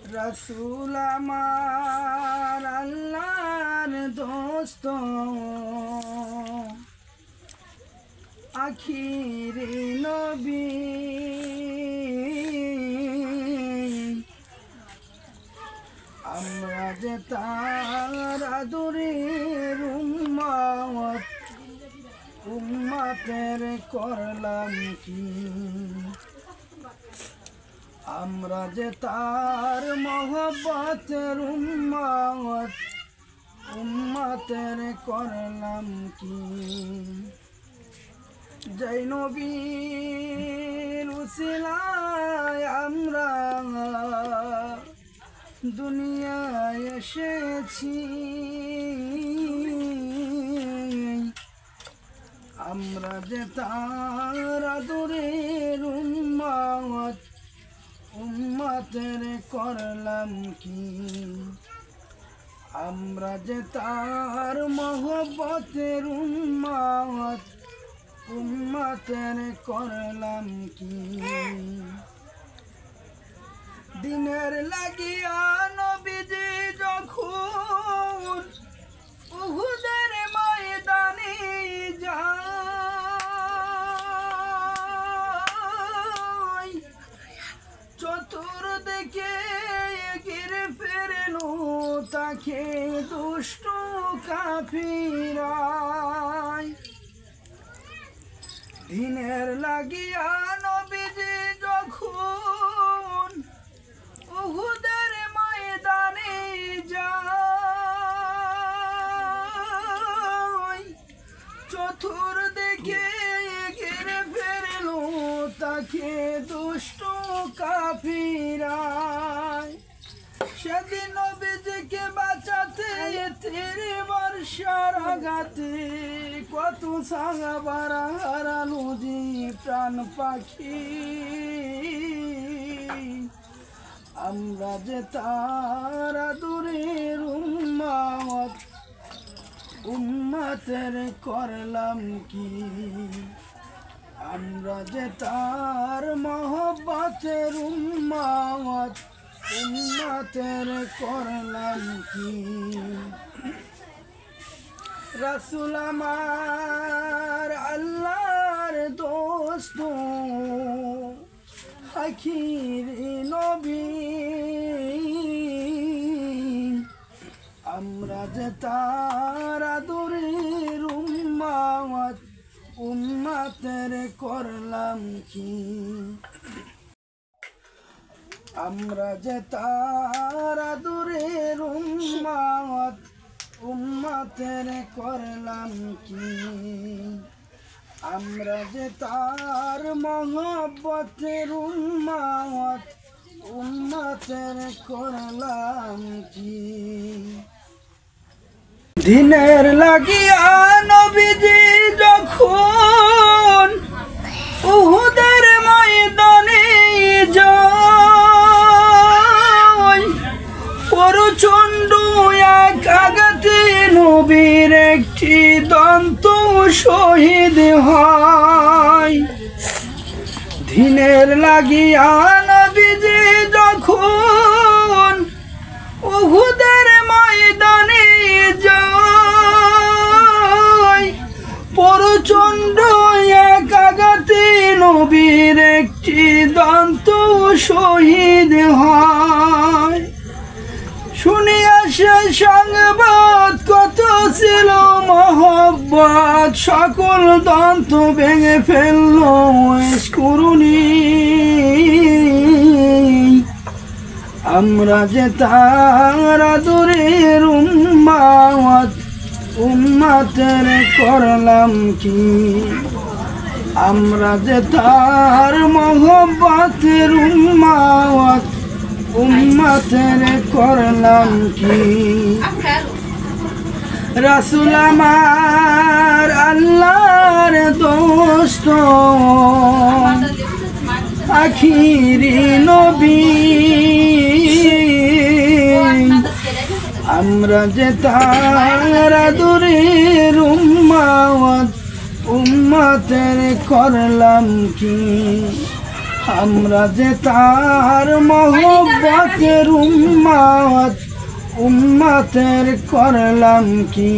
रसूल আমার আল্লাহর দোস্ত আখিরি নবী আমরা যে তার আদরের উম্মত উম্মতের করলাম কি আমরা যে তার মহব্বতের উম্মত উম্মতের করলাম কি জয় নবীর উসিলায় আমরা দুনিয়ায় এসেছি আমরা যে তার আদরের উম্মত উম্মতের করলাম কি আমরা যে তার মহব্বতের উম্মত উম্মতের করলাম কি দিনের লাগিয়া নবীজি যখন উহুদের ময়দানে যায় চতুর্দিকে ঘিরে ফেরলো তাকে দুষ্ট কাফিরায় দিনের লাগিয়া নবীজি যখন উহুদের ময়দানে যায় চতুর্দিকে ঘিরে ফেরলো তাকে দুষ্ট কাফিরায় সেদিন নবীজিকে বাঁচাতে 30 বর্ষার আঘাতে কত সাহাবারা হারালো যে প্রাণ পাখি আমরা যে তার আদরের উম্মত উম্মতের করলাম কি আমরা যে তার মহব্বতের উম্মত উম্মতের করলাম কি রসুল আমার আল্লাহর দোস্ত আখিরি নবী আমরা যে তার আদরের উম্মত উম্মতের করলাম কি আমরা যে তার আদরের উম্মত উম্মতের করলাম কি আমরা যে তার মহব্বতের উম্মত উম্মতের করলাম কি দিনের লাগিয়া নবীজি যখন উহুদের ময়দানে যায় প্রচণ্ড এক আঘাতে নবীর একটি দন্ত শহীদ হয় দিনের লাগিয়া নবীজি যখন উহুদের ময়দানে যায় প্রচণ্ড এক আঘাতে নবীর একটি দন্ত শহীদ হয় শুনিয়া সে সংবাদ কত ছিল মহব্বত সকল দন্ত ভেঙে ফেলল করুণী আমরা যে তার আদরের উম্মত উম্মতের করলাম কি আমরা যে তার মহব্বতের উম্মত উম্মতের করলাম কি রসুল আমার আল্লাহর দোস্ত আখিরি নবী আমরা যে তার আদরের উম্মত উম্মতের করলাম কি আমরা যে তার মহব্বতের উম্মত, উম্মতের করলাম কি।